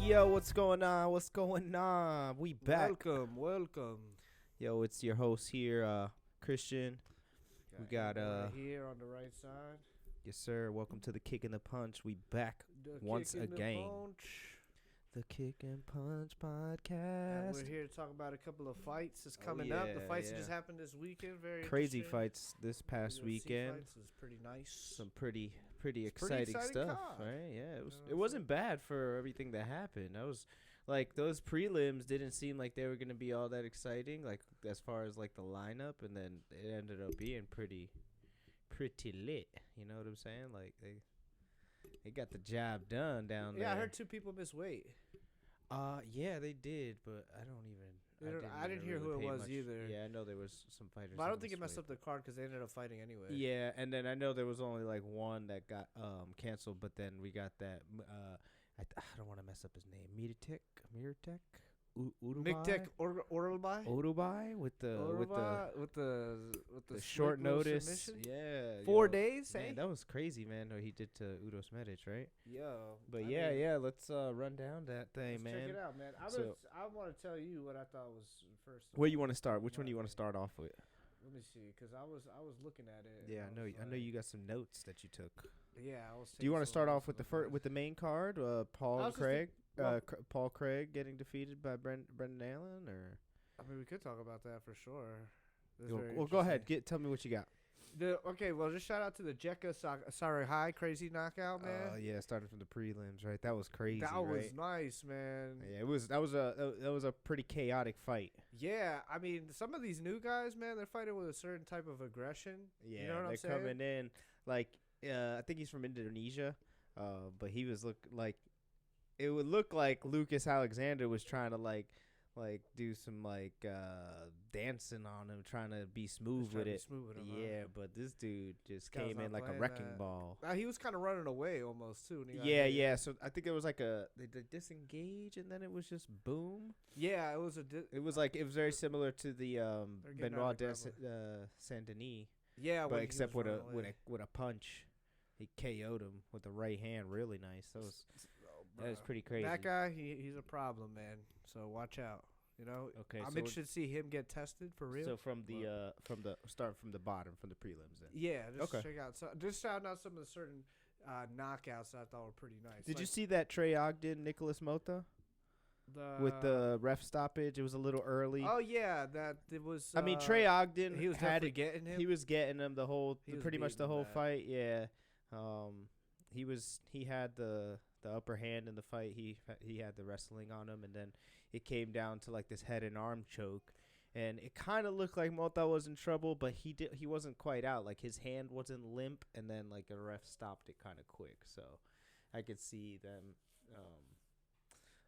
Yo, what's going on? What's going on? We back. Welcome. Yo, it's your host here, Christian. We got right here on the right side. Yes, sir. Welcome to the Kick and the Punch. We back The once Kick and again. The Punch. The Kick and Punch And podcast. we're here to talk about a couple of fights that's coming up. The fights that just happened this weekend. Very crazy interesting. fights this past UFC weekend. Fights was pretty nice. Some pretty exciting exciting stuff, card. right? Yeah, it was. You know what It I'm wasn't bad for everything that happened. I was like, those prelims didn't seem like they were gonna be all that exciting, like as far as like the lineup, and then it ended up being pretty lit. You know what I'm saying? Like they got the job done down there. Yeah, I heard 2 people miss weight. Yeah, they did, but I don't even. I didn't hear who it was much. either. Yeah, I know there was some fighters. But I that don't think it missed messed weight. up the card because they ended up fighting anyway. Yeah, and then I know there was only like one that got canceled, but then we got that. I don't want to mess up his name. Mirtek, Miktek Urubai with the short notice. submission. Yeah, 4 days. Man, Hey, that was crazy, man. What he did to Udos Medic, right? yo. But I yeah, mean, let's run down that thing, let's man. check it out, man. I want to tell you what I thought was first. Where you want to start? Which one do you want to start off with? Let me see, because I was looking at it. Yeah, I know. was I know you got some notes that you took. Yeah, I was. Do you want to taking start some off with notes with the main card? Paul I and was just Craig. well- Paul Craig getting defeated by Brendan Allen, or I mean, we could talk about that for sure. That's well, very go ahead. interesting. Tell me what you got. Well, just shout out to the Jekka Sarihai crazy knockout, man. Oh yeah, starting from the prelims, right? That was crazy. That right? was nice, man. Yeah, that was a pretty chaotic fight. Yeah, I mean, some of these new guys, man, they're fighting with a certain type of aggression. Yeah, you know what they're I'm saying? coming in like I think he's from Indonesia, but he was it would look like Lucas Alexander was trying to like do some dancing on him, trying to be smooth with it. Yeah, but this dude just Guy's came in not like a playing wrecking that. ball. He was kind of running away almost too. When he got Yeah, hit. yeah. So I think it was like they disengage, and then it was just boom. Yeah, it was It was very similar to the getting Benoit out of Saint Denis, yeah, but when he except was with running away. a punch, he KO'd him with the right hand. Really nice. That was pretty crazy. That guy, he's a problem, man. So watch out. You know. Okay, I'm so interested to see him get tested for real. So from the start from the bottom, from the prelims then. Yeah, just Okay. check out. So just shout out some of the certain knockouts that I thought were pretty nice. Did you Like see that Trey Ogden Nicholas Mota with the ref stoppage? It was a little early. Oh yeah, that it was. I mean, Trey Ogden he was had definitely it. getting him. He was getting him He was pretty much the beating whole that. fight. Yeah, he had the upper hand in the fight. He had the wrestling on him, and then it came down to like this head and arm choke, and it kind of looked like Mota was in trouble, but he wasn't quite out. Like his hand wasn't limp, and then like a ref stopped it kind of quick. So I could see them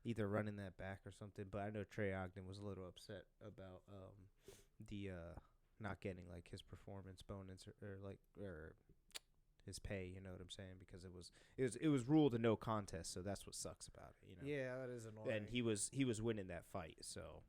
either running that back or something. But I know Trey Ogden was a little upset about the not getting like his performance bonus or his pay, you know what I'm saying? Because it was ruled a no contest, so that's what sucks about it, you know. Yeah, that is annoying. And he was winning that fight, so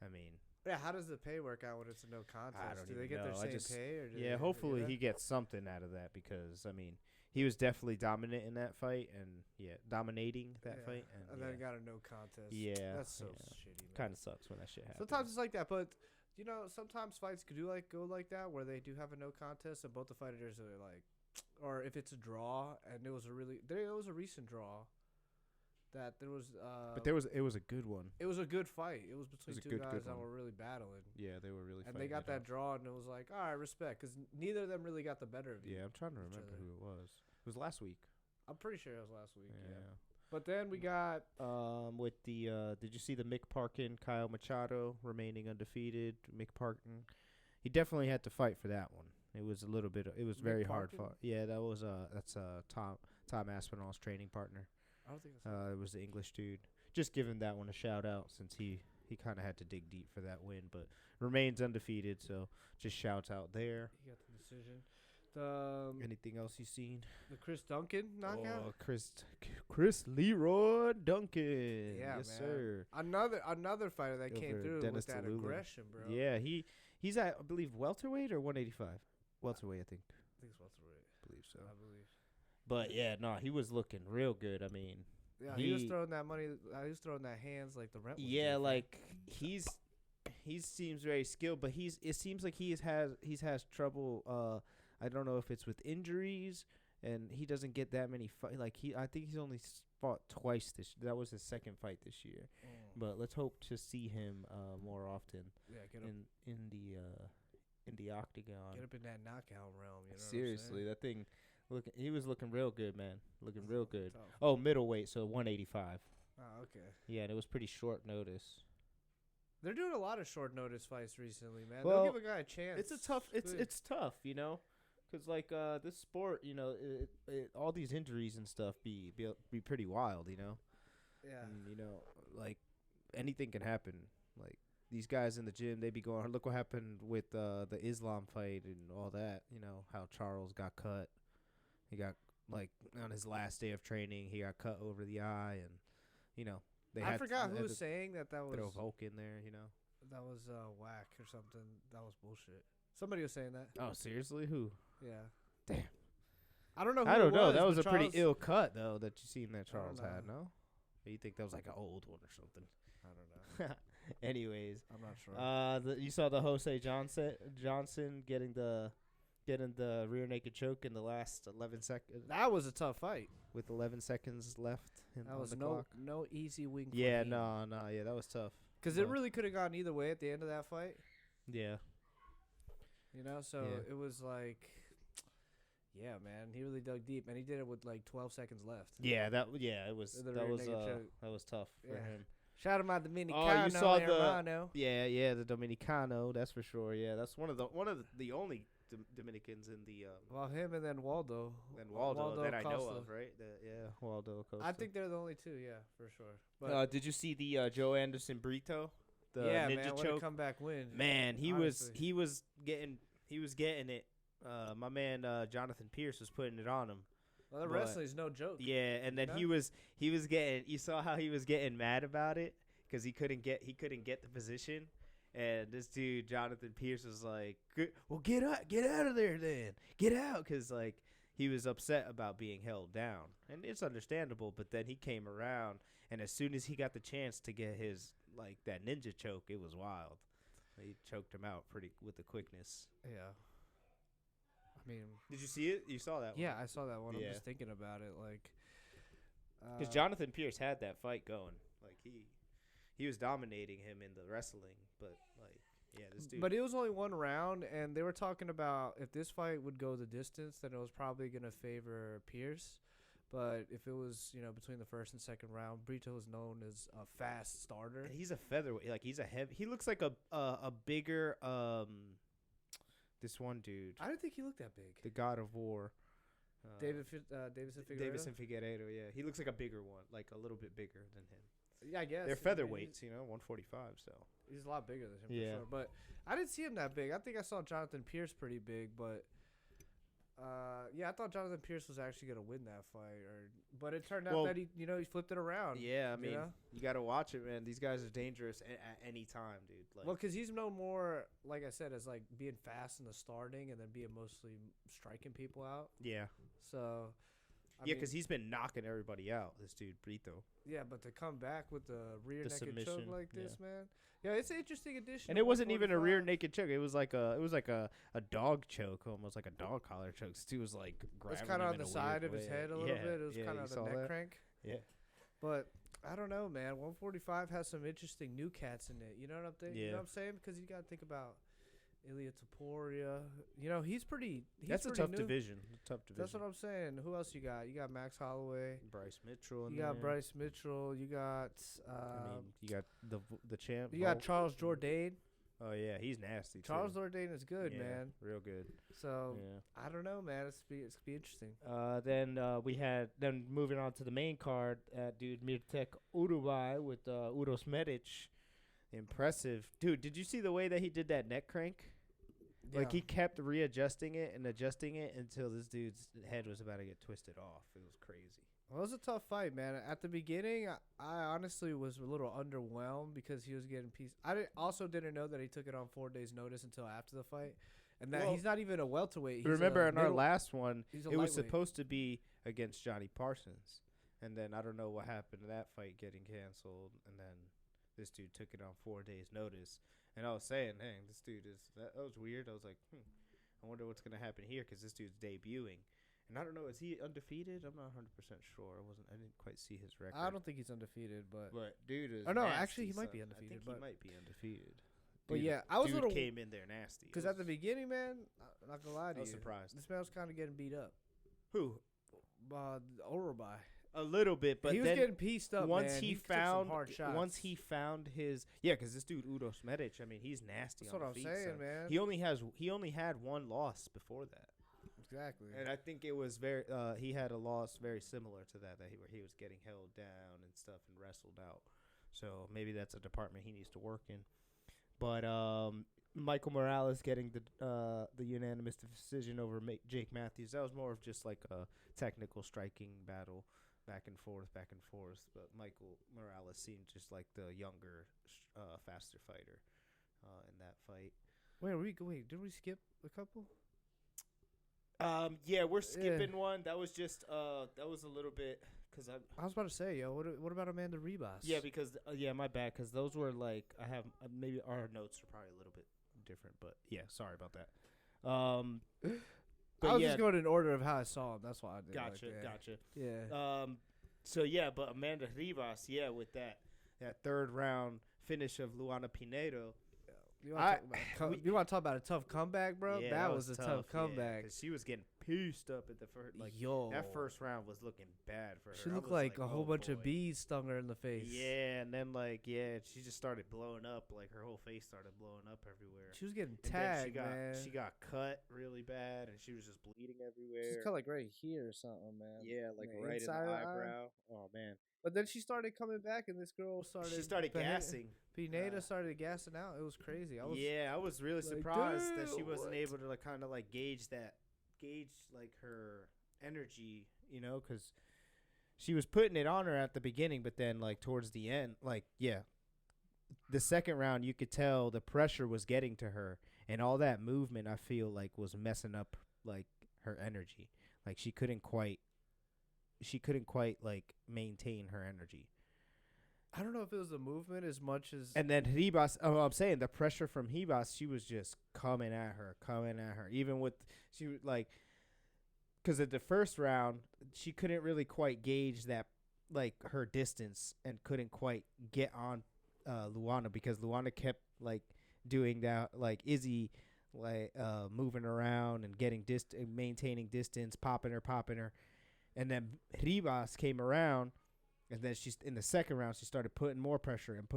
I mean, yeah, how does the pay work out when it's a no contest? I don't do even they get know. their same pay? Or do yeah, they, hopefully you know? he gets something out of that, because I mean, he was definitely dominant in that fight, and dominating that fight, and then got a no contest. Yeah, that's so yeah. shitty. Man. Kind of sucks when that shit happens. Sometimes it's like that, but you know, sometimes fights could go like that, where they do have a no contest, and both the fighters are like, or if it's a draw, and it was a recent draw, that there was. But it was a good one. It was a good fight. It was between two good guys that one. were really battling. Yeah, they were really. And they got that draw, and it was like, all right, respect, because neither of them really got the better of you. Yeah, I'm trying to each remember other. who it was. It was last week. I'm pretty sure it was last week. Yeah. Yeah. But then we got With the did you see the Mick Parkin Kyle Machado remaining undefeated? Mick Parkin, he definitely had to fight for that one. It was a little bit. It was very hard Parkin? fought. Yeah, that's Tom Aspinall's training partner. I don't think it's It was the English dude. Just giving that one a shout out, since he kind of had to dig deep for that win, but remains undefeated. So just shouts out there. he got the decision. The Anything else you seen? the Chris Duncan knockout. Oh, Chris Leroy Duncan. Yeah, Yes, man. sir. Another fighter that came Over through Dennis with that Tallulah. aggression, bro. Yeah, he's at, I believe, welterweight or 185. Welterweight, I think. I think it's welterweight. I believe so. I believe. But yeah, no, he was looking real good. I mean, Yeah, he was throwing that money. He was throwing that hands like the rent. Was Yeah, due. like he seems very skilled, but it seems like he has trouble. I don't know if it's with injuries, and he doesn't get that many fight. Like I think he's only fought twice that was his second fight this year. But let's hope to see him more often. Yeah, in the octagon. Get up in that knockout realm. You know Seriously, that thing. He was looking real good, man. Looking real good. Tough. Oh, middleweight, so 185. Oh, okay. Yeah, and it was pretty short notice. They're doing a lot of short notice fights recently, man. Well, They'll give a guy a chance. It's a tough. It's tough, you know, because like this sport, you know, all these injuries and stuff be pretty wild, you know. Yeah. And, you know, like anything can happen. Like these guys in the gym, they be going. Look what happened with the Islam fight and all that. You know how Charles got cut. He got like on his last day of training, he got cut over the eye, and you know I forgot who was saying that was throw Volk in there. You know that was whack or something. That was bullshit. Somebody was saying that. Oh, seriously? Who? Yeah. Damn. I don't know. I don't know. Was, that was a Charles, pretty ill cut though that you seen that Charles know. had. No, or you think that was like an old one or something? I don't know. Anyways, I'm not sure. You saw the Jose Johnson getting the rear naked choke in the last 11 seconds. That was a tough fight With 11 seconds left. That was the no clock. no easy win. Yeah, no, yeah, that was tough. Because it really could have gone either way at the end of that fight. Yeah. You know, so Yeah. it was like, yeah, man, he really dug deep, and he did it with like 12 seconds left. Yeah, it was The that rear was naked choke. that was tough for Yeah. him. Shout him out Dominicano. Oh, you saw hermano. Yeah, the Dominicano, that's for sure. Yeah, that's one of the only Dominicans in the Well, him and then Waldo. and Waldo that I know Acosta. of, right? Waldo Acosta. I think they're the only two, yeah, for sure. But did you see the Joe Anderson Brito? The yeah, ninja man, what a choke. comeback win. Man, he honestly. was getting it. My man Jonathan Pierce was putting it on him. Well, the but- wrestling's no joke. Yeah, and then You know? he was getting. You saw how he was getting mad about it because he couldn't get the position, and this dude Jonathan Pierce was like, "Well, get out of there, then get out," because like he was upset about being held down, and it's understandable. But then he came around, and as soon as he got the chance to get his like that ninja choke, it was wild. He choked him out with the quickness. Yeah. I mean, Did you see it? You saw that one? yeah, I saw that one. Yeah. I'm just thinking about it, like, Because Jonathan Pierce had that fight going. Like, he was dominating him in the wrestling. But, like, yeah, this dude. But it was only one round, and they were talking about if this fight would go the distance, then it was probably going to favor Pierce. But if it was, between the first and second round, Brito is known as a fast starter. And he's a featherweight. Like, he's a heavy. He looks like a bigger, this one dude. I didn't think he looked that big. The God of War. Davison Figueiredo? Davison Figueiredo, yeah. He looks like a bigger one. Like, a little bit bigger than him. Yeah, I guess. They're featherweights, 145, so. He's a lot bigger than him, Yeah. for sure. But I didn't see him that big. I think I saw Jonathan Pierce pretty big, but I thought Jonathan Pierce was actually gonna win that fight, but it turned out that he flipped it around. Yeah, I mean, know? you got to watch it, man. These guys are dangerous at any time, dude. Like, Well, because he's known more, like I said, as like being fast in the starting and then being mostly striking people out. yeah. So, Because he's been knocking everybody out, this dude, Brito. yeah, but to come back with the rear The naked choke submission, like this, man. Yeah, it's an interesting addition. And to it wasn't even a rear 145. naked choke. It was like a dog choke, almost like a dog collar choke. He was like It was grabbing kind of him on in the a side weird of his way. head a little Yeah, bit. It was yeah, kind you of the saw neck that? crank. Yeah. But I don't know, man. 145 has some interesting new cats in it. You know what I'm thinking? You know Yeah. what I'm saying? Because you got to think about Ilya Taporia. He's pretty. That's a pretty tough new. division. That's what I'm saying. Who else you got? You got Max Holloway. Bryce Mitchell. You got Bryce Mitchell. You got. You got the champ. You got Volk. Charles Jourdain. Oh yeah, he's nasty. Charles too. Jourdain is good, Yeah, man. real good. So Yeah. I don't know, man. It's be interesting. Then we had moving on to the main card, dude, Mirtek Uruguay with Uros Medic. Impressive, dude. Did you see the way that he did that neck crank? Like he kept readjusting it and adjusting it until this dude's head was about to get twisted off. It was crazy. Well, it was a tough fight, man. At the beginning, I honestly was a little underwhelmed because he was getting pieces. I didn't know that he took it on 4 days' notice until after the fight, and that he's not even a welterweight. He's Remember a in our last one, he's a it was lightweight. supposed to be against Johnny Parsons, And then I don't know what happened to that fight getting canceled. And then this dude took it on 4 days' notice. And I was saying, dang, this dude that was weird. I was like, I wonder what's going to happen here because this dude's debuting. And I don't know, is he undefeated? I'm not 100% sure. I didn't quite see his record. I don't think he's undefeated, but dude is. Oh no, nasty, actually he might be son. undefeated. I think he might be undefeated. But Dude, yeah, I was a little came in there nasty. because at the beginning, man, I'm not gonna lie to I was you, surprised. this man was kind of getting beat up. Who? Orobai. A little bit, but he was then getting pieced up. once man. he took some found hard shots. once he found his because this dude Udos Medic, I mean, he's nasty. That's on what the I'm feet, saying, son. man. He only had one loss before that. Exactly. And I think it was very. He had a loss very similar to that where he was getting held down and stuff and wrestled out. So maybe that's a department he needs to work in. But Michael Morales getting the unanimous decision over Jake Matthews. That was more of just like a technical striking battle, back and forth. But Michael Morales seemed just like the younger, faster fighter in that fight. Wait, did we skip a couple? Yeah, we're skipping one. That was just that was a little bit because I was about to say, yo, what about Amanda Ribas? Yeah, because my bad. Because those were like I have maybe our notes are probably a little bit different, but yeah, sorry about that. But I was just going in order of how I saw him. That's why I did. Gotcha. Yeah. So yeah, but Amanda Ribas, with that third round finish of Luana Pinedo. You want to talk about a tough comeback, bro? Yeah, that was a tough comeback. 'Cause she was getting pieced up at the first. That first round was looking bad for her. She looked like a whole bunch of bees stung her in the face. Yeah, and then she just started blowing up. Like her whole face started blowing up everywhere. She was getting tagged, man. She got cut really bad, and she was just bleeding everywhere. She's cut like right here or something, man. Yeah, like right in the eyebrow. Oh man. But then she started coming back, and this girl started. She started gassing. Pineda started gassing out. It was crazy. I was really surprised that she wasn't able to kind of gauge her energy, because she was putting it on her at the beginning, but then towards the end, the second round, you could tell the pressure was getting to her, and all that movement I feel was messing up her energy. She couldn't quite maintain her energy. I don't know if it was the movement as much as. And then Ribas, I'm saying the pressure from Ribas, she was just coming at her. Even with because at the first round she couldn't really quite gauge that her distance and couldn't quite get on Luana because Luana kept doing that Izzy moving around and getting maintaining distance, popping her. And then Ribas came around, and then in the second round, she started putting more pressure. And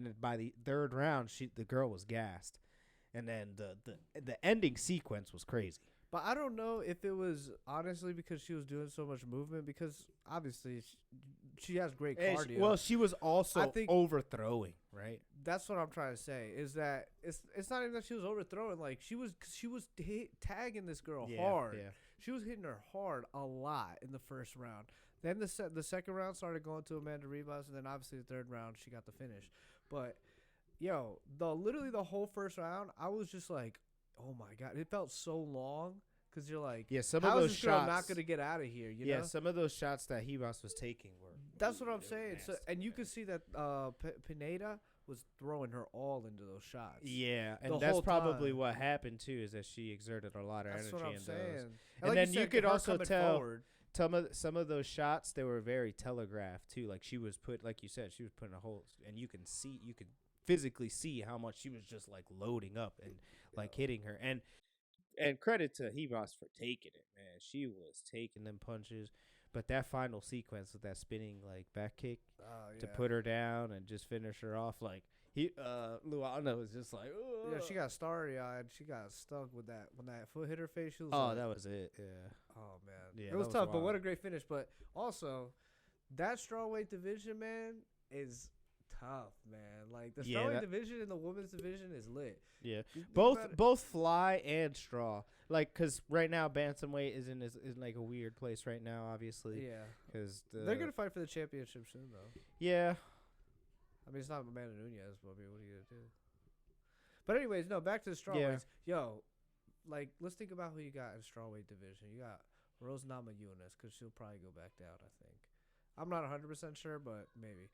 then by the third round, the girl was gassed. And then the ending sequence was crazy. But I don't know if it was honestly because she was doing so much movement, because obviously she has great cardio. She was also overthrowing, right? That's what I'm trying to say, is that it's not even that she was overthrowing. She was tagging this girl hard. Yeah. She was hitting her hard a lot in the first round. Then the second round started going to Amanda Ribas, and then obviously the third round she got the finish. But literally the whole first round, I was just like, oh my god, it felt so long because you're like, some how of those is this girl shots not gonna get out of here? You know? Some of those shots that Ribas was taking were. That's what I'm saying. So, and you could see that Pineda was throwing her all into those shots. Yeah, and that's probably what happened too, is that she exerted a lot of energy what I'm in saying. those. And then you could also tell some of those shots, they were very telegraphed too. She was like you said, she was putting a whole, and you could physically see how much she was just loading up and hitting her. And credit to Ribas for taking it, man. She was taking them punches. But that final sequence with that spinning back kick to put her down and just finish her off, Luana was just like, ugh. Yeah, she got starry-eyed. She got stuck with that when that foot hit her face. She was that was it. Yeah. Oh man, yeah, it was tough, wild. But what a great finish. But also, that strawweight division, man, is tough, man. The strawweight division and the women's division is lit. Yeah, both fly and straw. Because right now bantamweight is in a weird place right now, obviously. Yeah, because they're gonna fight for the championship soon, though. Yeah, I mean it's not Amanda Nunes, but what are you gonna do? But anyways, no, back to the strawweights. Yeah. Yo, let's think about who you got in strawweight division. You got Rose Namajunas, because she'll probably go back down, I think. I'm not 100% sure, but maybe.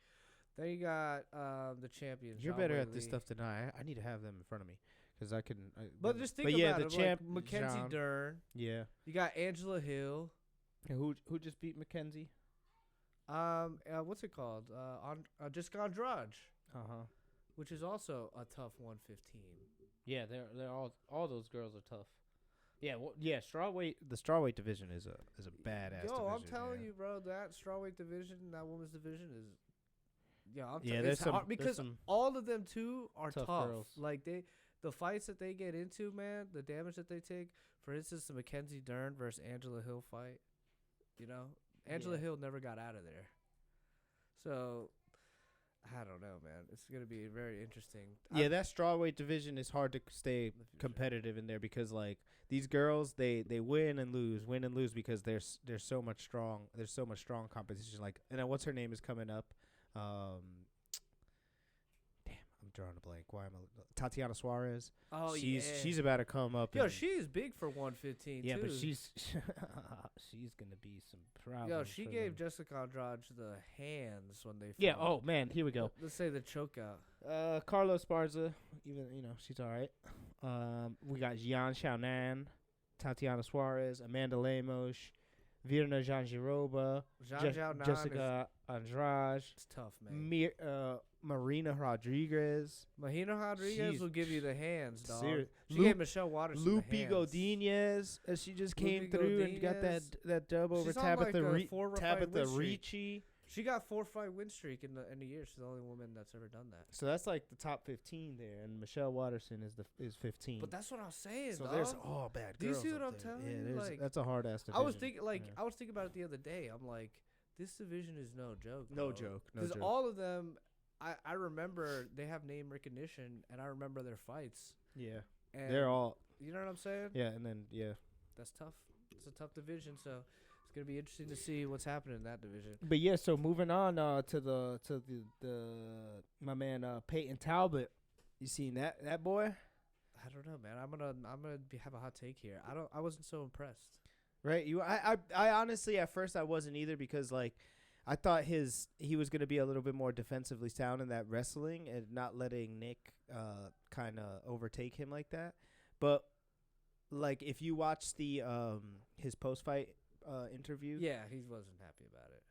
Then you got the champions. You're better at this stuff than I need to have them in front of me because I can. But just think about it. Like Mackenzie Dern. Yeah. You got Angela Hill. And who just beat Mackenzie? What's it called? Jessica Andrade. Which is also a tough 115. Yeah, they're all those girls are tough. Yeah, the strawweight division is a badass division. I'm telling you, bro, that strawweight division, that women's division is. There's some hard because all of them too are tough. Girls. Like the fights that they get into, man, the damage that they take. For instance, the Mackenzie Dern versus Angela Hill fight. Angela Hill never got out of there. So I don't know, man. It's gonna be very interesting. Yeah, that strawweight division is hard to stay competitive in there because like these girls, they win and lose because there's so much strong competition. Like, and then what's her name is coming up. Damn, I'm drawing a blank. Why am I? Tatiana Suarez. Oh, she's about to come up. Yo, she's big for 115. Yeah, too. but she's gonna be some problems. Yo, she gave Jessica Andrade the hands when they. Yeah. Oh man, here we go. Let's say the chokeout. Carlos Esparza, even she's all right. We got Jian Xiaonan, Tatiana Suarez, Amanda Lemos, Virna Jandiroba, Jessica Andrade. It's tough, man. Marina Rodriguez. Marina Rodriguez will give you the hands, dog. She Lupe, gave Michelle Waters the hands. Godinez, as she just came through and got that dub over Tabitha Ricci. She got 4-fight win streak in the year. She's the only woman that's ever done that. So that's like the top 15 there, and Michelle Watterson is 15. But that's what I was saying. So dog. There's all bad girls. Do you see what I'm there. telling you? Like, that's a hard ass division. I was thinking about it the other day. I'm like, this division is no joke. No joke. Because all of them, I remember they have name recognition, and I remember their fights. Yeah. And they're all. You know what I'm saying? Yeah, and then that's tough. It's a tough division, so. It's gonna be interesting to see what's happening in that division. But yeah, so moving on to the my man Peyton Talbot. You seen that boy? I don't know, man. I'm gonna have a hot take here. I wasn't so impressed. Right? I honestly at first I wasn't either because like I thought he was gonna be a little bit more defensively sound in that wrestling and not letting Nick kind of overtake him like that. But like if you watch the his post fight interview. Yeah, he wasn't happy about it.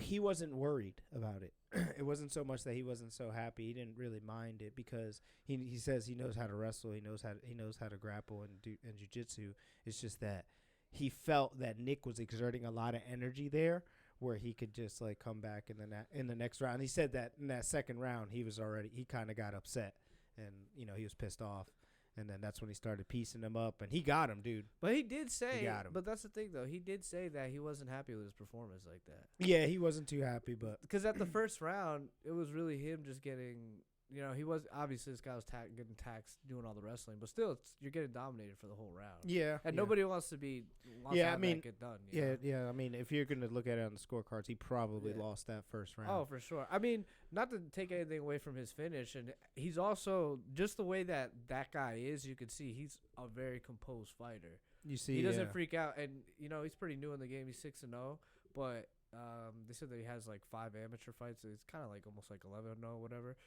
He wasn't worried about it. It wasn't so much that he wasn't so happy. He didn't really mind it because he says he knows how to wrestle. He knows how to grapple and do jiu-jitsu. It's just that he felt that Nick was exerting a lot of energy there, where he could just like come back in the next round. He said that in that second round he kind of got upset and he was pissed off. And then that's when he started piecing him up, and he got him, dude. But he did say, but that's the thing, though. He did say that he wasn't happy with his performance like that. Yeah, he wasn't too happy, but because at the first round, it was really him just getting, he was obviously this guy was getting taxed doing all the wrestling, but still, you're getting dominated for the whole round. Yeah, and nobody wants to be. That get done. Yeah. I mean, if you're gonna look at it on the scorecards, he probably lost that first round. Oh, for sure. I mean, not to take anything away from his finish, and he's also just the way that guy is. You can see he's a very composed fighter. You see, he doesn't freak out, and he's pretty new in the game. He's 6-0, but they said that he has like 5 amateur fights. So it's kind of like almost like 11-0, whatever.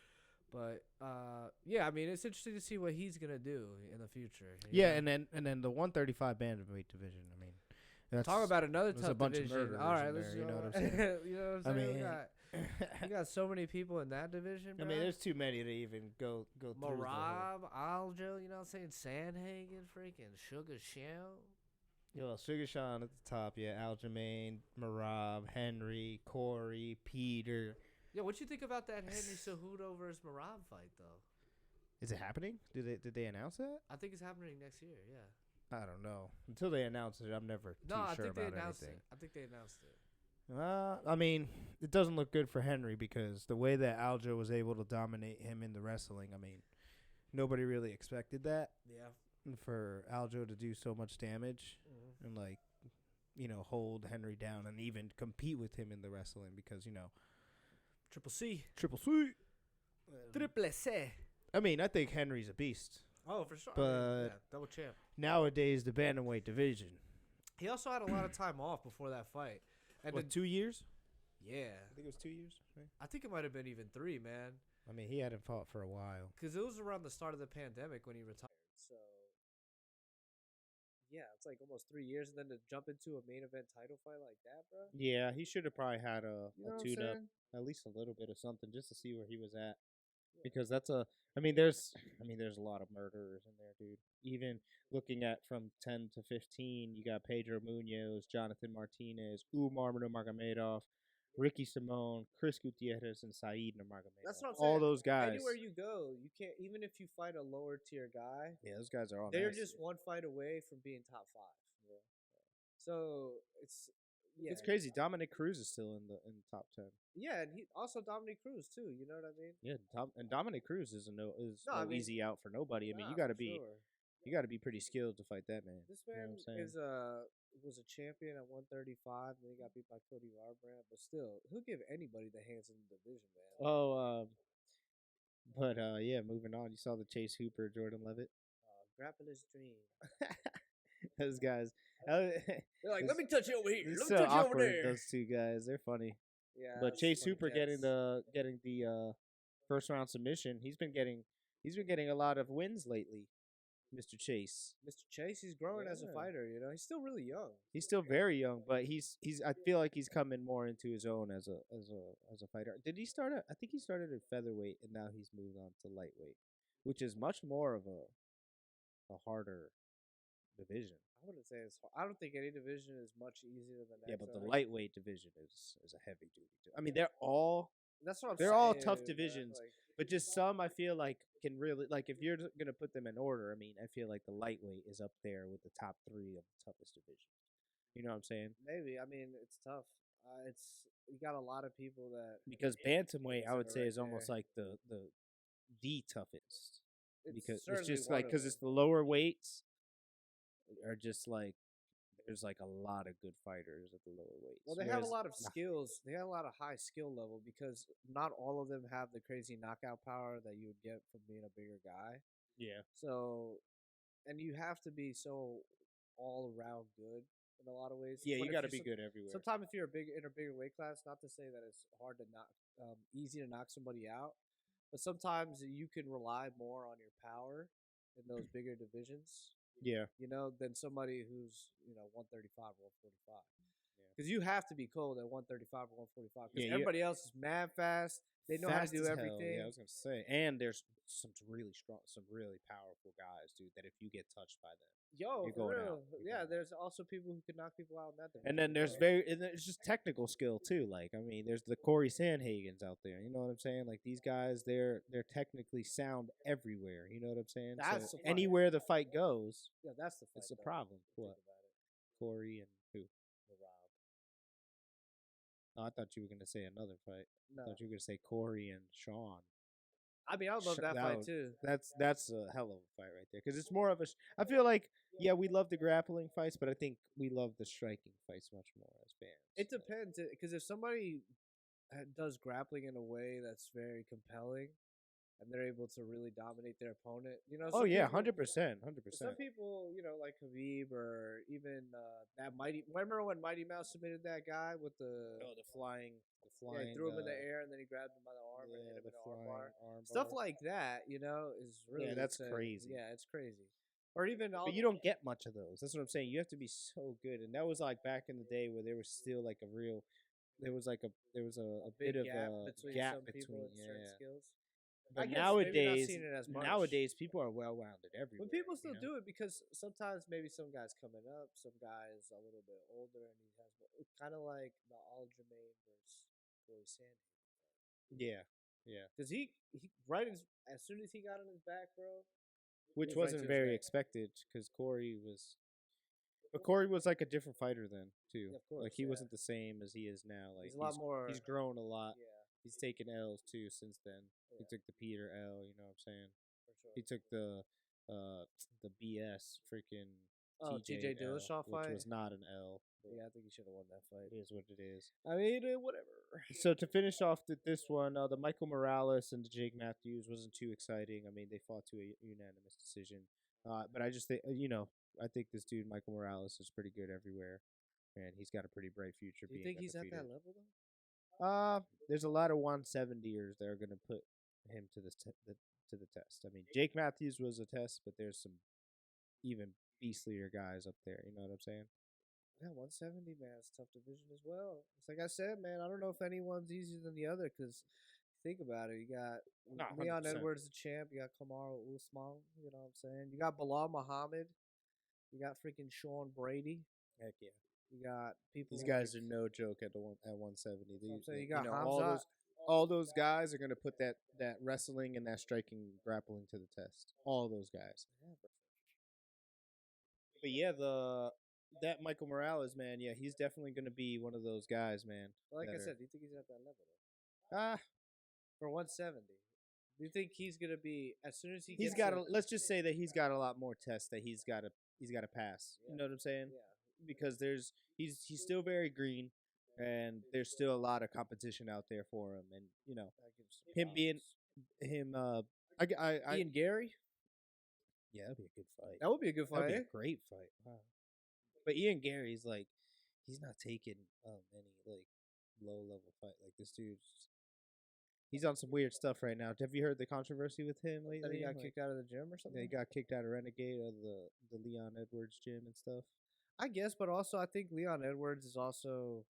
But I mean, it's interesting to see what he's gonna do in the future. Yeah, and then the 135 bantamweight division. I mean, talk about another tough a bunch division. of murderers. All right, let's you know what I'm saying. You know what I'm saying? You got so many people in that division. Bro. I mean, there's too many to even go through. Marab, Aljo, you know what I'm saying? Sandhagen, freaking Sugar Shell. Yo, Sugar Sean at the top. Yeah, Aljamain, Marab, Henry, Corey, Peter. Yo, what you think about that Henry Cejudo versus Marab fight, though? Is it happening? Did they announce that? I think it's happening next year. Yeah. I don't know. Until they announce it, I'm never too sure about anything. I think they announced it. I mean, it doesn't look good for Henry because the way that Aljo was able to dominate him in the wrestling, I mean, nobody really expected that. Yeah. And for Aljo to do so much damage and, like, hold Henry down and even compete with him in the wrestling because, Triple C. Triple C. Triple C. I mean, I think Henry's a beast. Oh, for sure. But double champ. Nowadays, the bantamweight division, He also had a lot of time off before that fight, and What, 2 years? yeah, I think it was 2 years. Right? I think it might have been even 3, man, I mean, he hadn't fought for a while. because it was around the start of the pandemic when he retired. So yeah, it's like almost 3 years, and then to jump into a main event title fight like that, bro. Yeah, he should have probably had You know a what I'm tune up, saying? at least a little bit of something, just to see where he was at. Yeah. Because I mean, there's a lot of murderers in there, dude. Even looking at from 10 to 15, you got Pedro Munoz, Jonathan Martinez, Umar Nurmagomedov, Ricky Simone, Chris Gutierrez, and Saeed Nurmagomedov. That's what I'm all saying. those guys. Anywhere you go, you can't. Even if you fight a lower tier guy, Yeah, those guys are all they're nasty. just one fight away from being top 5. Yeah. So It's crazy. Dominic Cruz is still in the top 10. Yeah, and he also Dominic Cruz too. You know what I mean? Yeah, and Dominic Cruz is no easy out for nobody. I mean, Nah, you got to for be sure. you got to be pretty skilled to fight that man. This You know man what I'm saying? is was a champion at 135, and then he got beat by Cody Garbrandt. But still, he'll give anybody the hands in the division, man. Oh, but yeah, moving on. You saw the Chase Hooper, Jordan Levitt. Grappler's dream. Those guys. They're like, let me touch you over here. It's Let so me touch you over awkward. there. Those two guys, they're funny. Yeah, But it's Chase funny Hooper cats. getting the first round submission. He's been getting a lot of wins lately. Mr. Chase. Mr. Chase, he's growing as a Yeah. fighter. You know, he's still really young. He's still very young, but he's I feel like he's coming more into his own as a fighter. Did he start at I think he started at featherweight and now he's moved on to lightweight, which is much more of a harder division. I wouldn't say it's. I don't think any division is much easier than that. Yeah, but the lightweight division is a heavy duty too. I mean, they're all That's what I'm they're saying. all tough man. divisions. Like, but just some I feel like can really like if you're gonna put them in order. I mean, I feel like the lightweight is up there with the top 3 of the toughest divisions. You know what I'm saying? maybe. I mean, it's tough. It's you got a lot of people that Because bantamweight, I would say, right is almost there. like the toughest. Because it's certainly just one like of because them. it's the lower weights are just like there's like a lot of good fighters at the lower weights. Well, they have a Whereas- lot of skills. They have a lot of high skill level because not all of them have the crazy knockout power that you would get from being a bigger guy. Yeah, So, and you have to be so all around good in a lot of ways. yeah, But you if got to you're be good everywhere. Sometimes if you're in a bigger weight class, not to say that it's hard to knock, easy to knock somebody out, but sometimes you can rely more on your power in those bigger divisions. Yeah, You know, than somebody who's 135 or 145. Yeah. Because you have to be cold at 135 or 145. Because Yeah, everybody else is mad fast. They know how to Fast do as hell, everything. Yeah, I was gonna say, and there's some really strong, some really powerful guys, dude. That if you get touched by them, Yo, You're for going real. out. You're Yeah, going out. there's also people who can knock people out in that division. and then there's it's just technical skill too. Like I mean, there's the Corey Sandhagens out there. You know what I'm saying? Like these guys, they're technically sound everywhere. You know what I'm saying? That's So the fight. anywhere the fight goes, Yeah, that's the fight. it's a though, problem. if you What think about it. Corey and who? The Rob. Oh, I thought you were gonna say another fight. I No. thought you were gonna say Corey and Sean. I mean, I would love that that fight would- too. That's a hell of a fight right there because it's more of a. I feel like we love the grappling fights, but I think we love the striking fights much more as fans. It depends. Because if somebody does grappling in a way that's very compelling and they're able to really dominate their opponent, Oh some yeah, people- 100%, Some 100%. people, like Khabib or even that Mighty. Remember when Mighty Mouse submitted that guy with the? Oh, the flying. Yeah, he threw him in the air and then he grabbed him by the arm and hit him in the arm bar. Stuff like that, is really that's insane. crazy. Yeah, it's crazy. Or even all But you don't get much of those. That's what I'm saying. You have to be so good, and that was like back in the day where there was still like a real. There was a big bit of gap a between gap some people between and certain skills. But guess maybe not nowadays, seeing it as much. people are well rounded everywhere. But people still do it because sometimes maybe some guys coming up, some guys a little bit older, and he has kind of like the Aljamain versus Corey Sandhagen. Yeah, yeah. Because he as soon as he got on his back, bro. Which was right wasn't to his very back. expected because Corey was. But Corey was like a different fighter then too. Yeah, of course, like he yeah. wasn't the same as he is now. Like He's a lot more. He's grown a lot. Yeah, He's taken L's too since then. He Yeah. took the Peter L. You know what I'm saying? for sure. He took the BS freaking TJ L, Dillashaw which fight. was not an L. But Yeah, I think he should have won that fight. it is what it is. I mean, whatever. So to finish off this one, the Michael Morales and the Jake Matthews wasn't too exciting. I mean, they fought to a unanimous decision. But I just think I think this dude Michael Morales is pretty good everywhere, and he's got a pretty bright future. Do you being think he's at undefeated. that level though? There's a lot of 170ers that are going to put him to to the test. I mean, Jake Matthews was a test, but there's some even beastlier guys up there. You know what I'm saying? Yeah, 170, man. It's a tough division as well. It's like I said, man. I don't know if anyone's easier than the other because think about it. You got No, Leon 100%. Edwards, the champ. You got Kamaru Usman. You know what I'm saying? You got Bilal Muhammad. You got freaking Sean Brady. Heck yeah. You got people. These guys are no joke at 170. I'm saying you You got know, Hamza. all those guys are going to put that wrestling and that striking grappling to the test. All those guys. But yeah, that Michael Morales, man, yeah, he's definitely going to be one of those guys, man. Like I that said, do you think he's at that level Ah, for 170? Do you think he's gonna be as soon as he he's gets got to, let's just say that he's got a lot more tests that he's got to pass. Yeah. You know what I'm saying? yeah, Because he's still very green, and there's still a lot of competition out there for him, and that gives some him being props. him. I Ian Gary? Yeah, that'd be a good fight. That would be a good That'd fight. be a great fight. Wow. But Ian Gary's like, he's not taking any like low level fight. Like this dude's, he's on some weird stuff right now. Have you heard the controversy with him lately? That he got Like, kicked out of the gym or something? They got kicked out of Renegade of the Leon Edwards gym and stuff. I guess, but also I think Leon Edwards is also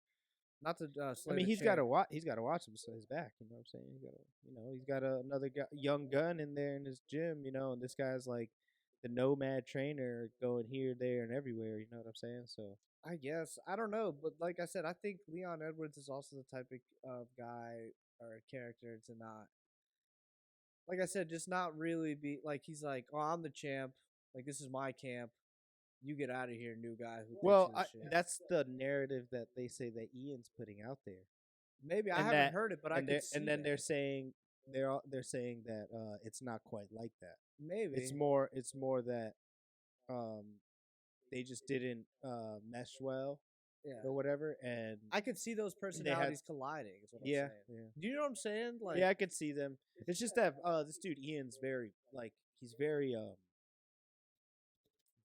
not to. I mean, he's got to watch. He's got to watch his back. You know what I'm saying? He's got another young gun in there in his gym. And this guy's like the nomad trainer, going here, there, and everywhere. You know what I'm saying? So I guess I don't know, but like I said, I think Leon Edwards is also the type of guy or character to not, like I said, just not really be like he's like, oh, I'm the champ. Like this is my camp. You get out of here, new guy. Who thinks of this shit. that's the narrative that they say that Ian's putting out there. Maybe I and haven't that- heard it, but I and could they're, see. and then that. they're saying they're saying that it's not quite like that. maybe It's more that they just didn't mesh well yeah. or whatever, and I could see those personalities colliding. Is what I'm yeah, saying. yeah. Do you know what I'm saying? Like, Yeah, I could see them. It's just that this dude Ian's very he's very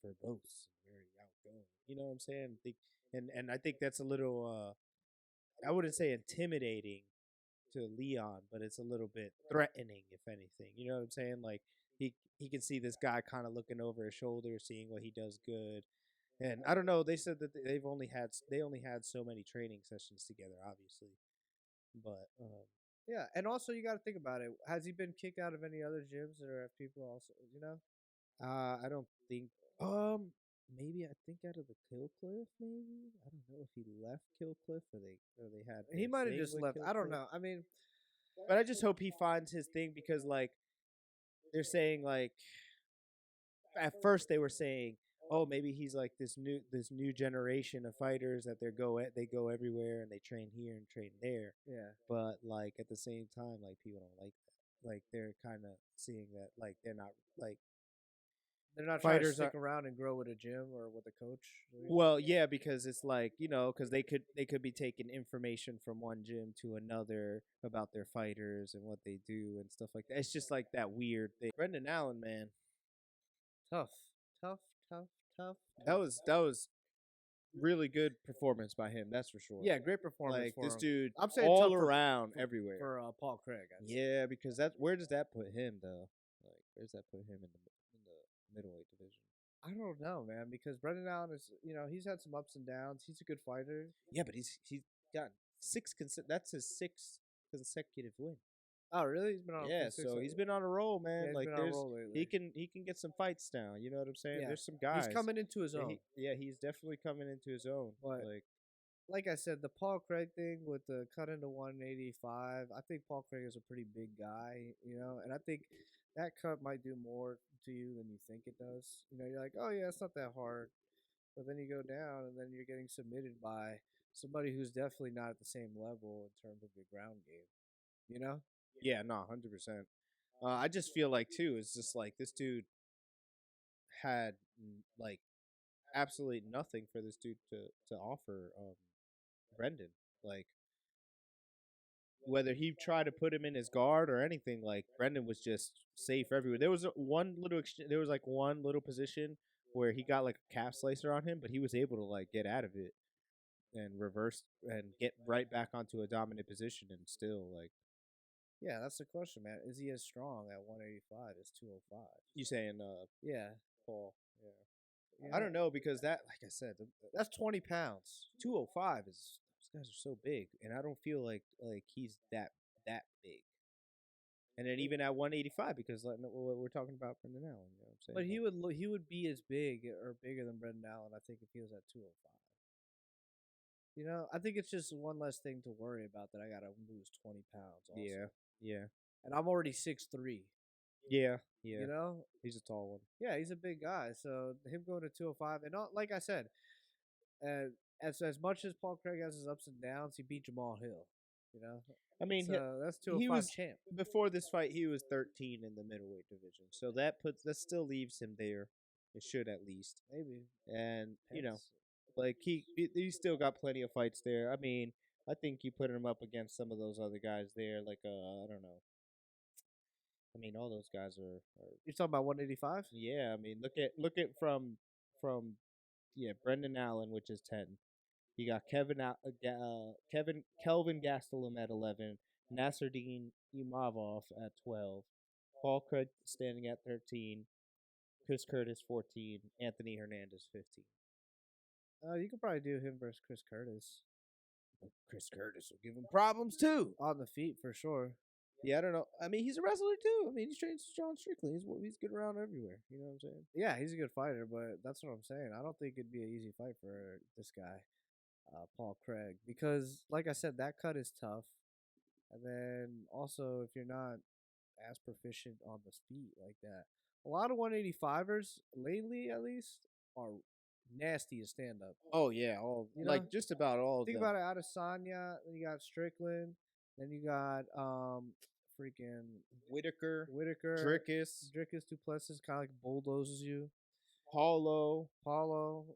verbose, very outgoing. You know what I'm saying? And I think that's a little I wouldn't say intimidating to Leon, but it's a little bit threatening, if anything. You know what I'm saying? Like he can see this guy kind of looking over his shoulder, seeing what he does good. And I don't know. They said that they only had so many training sessions together, obviously. But yeah, and also you got to think about it. Has he been kicked out of any other gyms, or have people also, I don't think. Maybe I think out of the Kill Cliff. Maybe I don't know if he left Kill Cliff or they had. He their might have thing just with left. Kill I don't Cliff. know. I mean, But I just hope he finds his thing, because like they're saying, like at first they were saying, oh, maybe he's like this new generation of fighters that they go everywhere and they train here and train there. yeah. But like at the same time, like people don't like that. Like they're kind of seeing that like they're not like They're not trying to fighters stick around and grow with a gym or with a coach. well, yeah, because it's like because they could be taking information from one gym to another about their fighters and what they do and stuff like that. It's just like that weird thing. Brendan Allen, man, Tough, tough, tough, tough. that was really good performance by him. That's for sure. Yeah, great performance. Like for this him. dude, I'm saying all tough around, for, everywhere. for Paul Craig. I'd say. Yeah, because where does that put him though? Like, where's that put him in the middleweight division? I don't know, man, because Brendan Allen is, he's had some ups and downs. He's a good fighter. Yeah, but he's got that's his sixth consecutive win. Oh, really? He's been on. So he's been on a roll, man. Yeah, he's like been on a roll lately. he can get some fights down. You know what I'm saying? Yeah. There's some guys. He's coming into his own. He's definitely coming into his own. But like I said, the Paul Craig thing with the cut into 185, I think Paul Craig is a pretty big guy, and I think that cut might do more to you than you think it does. You're like, oh yeah, it's not that hard, but then you go down and then you're getting submitted by somebody who's definitely not at the same level in terms of your ground game. Yeah, no, 100%. I just feel like too, it's just like this dude had like absolutely nothing for this dude to offer Brendan. whether he tried to put him in his guard or anything, like Brendan was just safe everywhere. There was there was like one little position where he got like a calf slicer on him, but he was able to like get out of it and reverse and get right back onto a dominant position and still like. Yeah, that's the question, man. Is he as strong at 185 as 205? You saying Yeah. Paul? Yeah. Yeah. I don't know because that, like I said, That's 20 pounds. 205 is those guys are so big, and I don't feel like he's that big. And then even at 185, because like what we're talking about Brendan Allen, you know what I'm saying? But he would be as big or bigger than Brendan Allen, I think, if he was at 205. You know, I think it's just one less thing to worry about that I gotta lose 20 pounds. Also. Yeah, and I'm already 6'3". yeah. You know, He's a tall one. Yeah, he's a big guy. So him going to 205, and like I said, as much as Paul Craig has his ups and downs, he beat Jamal Hill. You know, I mean, so that's 205 he was champ. Before this fight, he was 13 in the middleweight division, so that still leaves him there. It should at least Maybe, and you know, Depends. like he still got plenty of fights there. I mean, I think you put him up against some of those other guys there, like I don't know. I mean, all those guys are You're talking about 185? yeah. I mean, look at from yeah, Brendan Allen, which is 10. You got Kelvin Gastelum at 11, Nasruddin Imavov at 12, Paul Craig standing at 13, Chris Curtis 14, Anthony Hernandez 15. You could probably do him versus Chris Curtis Chris Curtis will give him problems too. on the feet for sure. Yeah, I don't know. I mean, he's a wrestler too. I mean, he's trained John Strickland. He's good around everywhere. You know what I'm saying? Yeah, he's a good fighter, but that's what I'm saying. I don't think it'd be an easy fight for this guy, Paul Craig, because like I said, that cut is tough. And then also, if you're not as proficient on the feet like that, a lot of 185ers lately, at least, are nasty to stand up. Oh yeah, all You like know? just about all of Think them. about it. Adesanya, then you got Strickland, then you got freaking Whitaker, Drickus Drickus, Duplessis, kind of like bulldozes you. Paulo, Paulo,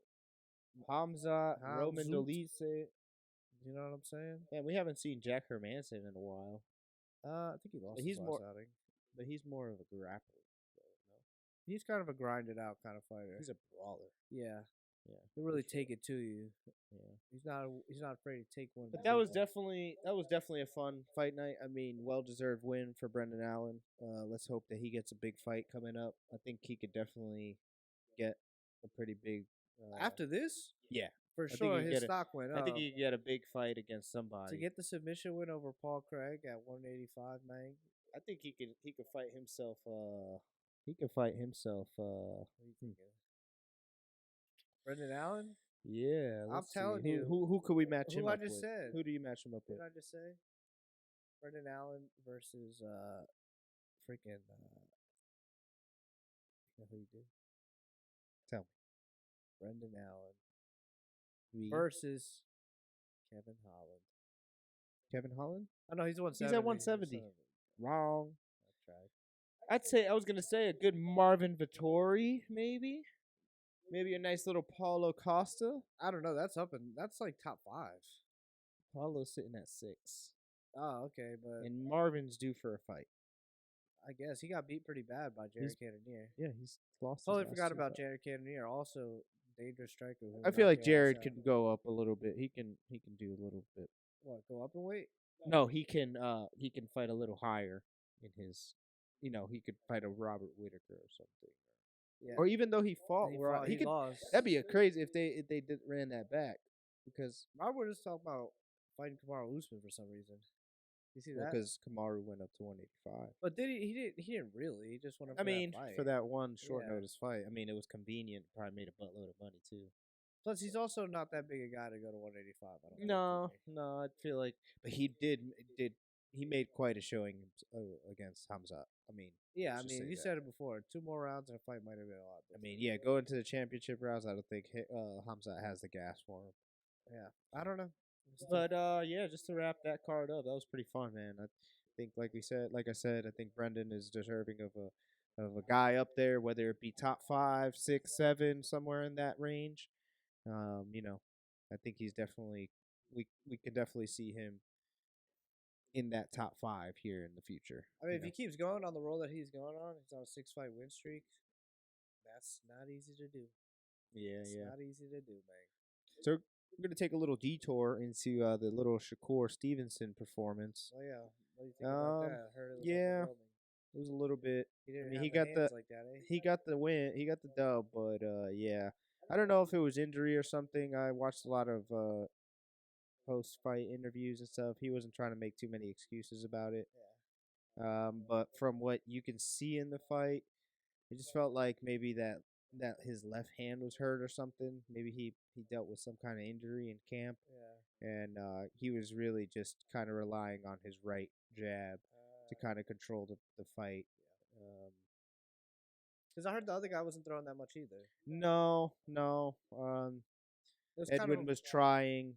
Hamza, Roman Hamzat. Dolce. You know what I'm saying? Man, we haven't seen Jack Hermanson in a while. I think he lost But his last outing. But he's more of a grappler. He's kind of a grinded out kind of fighter. He's a brawler. Yeah. Yeah, He'll really take it to you. yeah. He's not afraid to take one. But that was definitely a fun fight night. I mean, well deserved win for Brendan Allen. Let's hope that he gets a big fight coming up. I think he could definitely get a pretty big. After this, yeah, for I think sure, he can his get stock went up. I think he could get a big fight against somebody. To get the submission win over Paul Craig at 185, man. I think he could fight himself. He could fight himself. What are you thinking? Brendan Allen? Yeah, I'm telling you. Who could we match him Who I up just with? said. Who do you match him up What with? did I just say? Brendan Allen versus freaking you know who you do? Tell me. Brendan Allen versus Kevin Holland. Kevin Holland? Oh no, he's 170. He's at 170. Wrong. I tried. I was gonna say a good Marvin Vittori, maybe. Maybe a nice little Paulo Costa. I don't know. That's like top 5. Paulo's sitting at 6. Oh, okay, but And Marvin's due for a fight. I guess he got beat pretty bad by Jared Cannonier. Yeah, he's lost. Totally forgot about Jared Cannonier. Also, dangerous striker. I feel like Jared could go up a little bit. He can do a little bit. What? Go up and wait? No, he can fight a little higher in his. You know, he could fight a Robert Whitaker or something. Yeah. Or even though he fought, He could. lost. That'd be a crazy if they ran that back because Robert was talking about fighting Kamaru Usman for some reason. You see that? Because Kamaru went up to 185. But he didn't really. He just went up. For fight. for that one short Yeah. notice fight. I mean, it was convenient. Probably made a buttload of money too. Plus, he's also not that big a guy to go to 185. I don't think, No, for me. no, I feel like, but he he made quite a showing against Hamza. I mean, Yeah, I let's just mean, say you that. said it before. 2 more rounds and a fight might have been a lot. I mean, yeah, going to the championship rounds, I don't think Hamza has the gas for him. Yeah, I don't know. But yeah, just to wrap that card up, that was pretty fun, man. I think, like I said, I think Brendan is deserving of a guy up there, whether it be top 5, 6, 7, somewhere in that range. You know, I think he's definitely we can definitely see him in that top 5 here in the future. I mean, if he keeps going on the roll that he's going on, he's on a 6-fight win streak. That's not easy to do. Yeah, It's yeah. not easy to do, man. So we're gonna take a little detour into the little Shakur Stevenson performance. Oh yeah, what do you think about that? I heard it was Yeah, underwhelming. it was a little bit. He didn't I mean, have the hands like that, eh? he got the win, he got the dub, but yeah, I don't know if it was injury or something. I watched a lot of post fight interviews and stuff. He wasn't trying to make too many excuses about it. But from what you can see in the fight, it just felt like maybe that his left hand was hurt or something. Maybe he dealt with some kind of injury in camp, Yeah. and he was really just kind of relying on his right jab to kind of control the fight. Because I heard the other guy wasn't throwing that much either. No, no. Edwin was trying.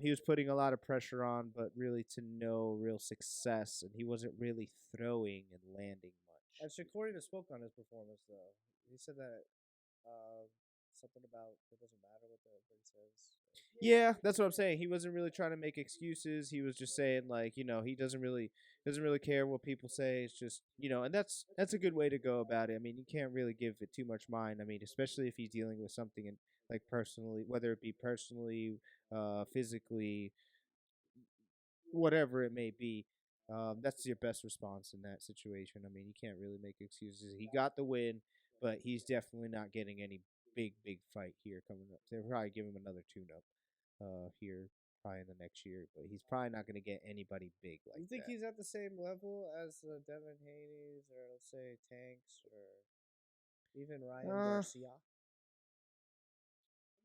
He was putting a lot of pressure on, but really to no real success, and he wasn't really throwing and landing much. And Shakur even spoke on his performance, though. He said that something about it doesn't matter what he says. Yeah, that's what I'm saying. He wasn't really trying to make excuses. He was just saying like, he doesn't really care what people say. It's just, and that's a good way to go about it. I mean, you can't really give it too much mind. I mean, especially if he's dealing with something in like personally, whether it be personally, physically, whatever it may be. That's your best response in that situation. I mean, you can't really make excuses. He got the win, but he's definitely not getting any big fight here coming up. They'll probably give him another tune-up here probably in the next year, but he's probably not going to get anybody big like that. You think he's at the same level as Devin Haney's, or let's say Tanks, or even Ryan Garcia?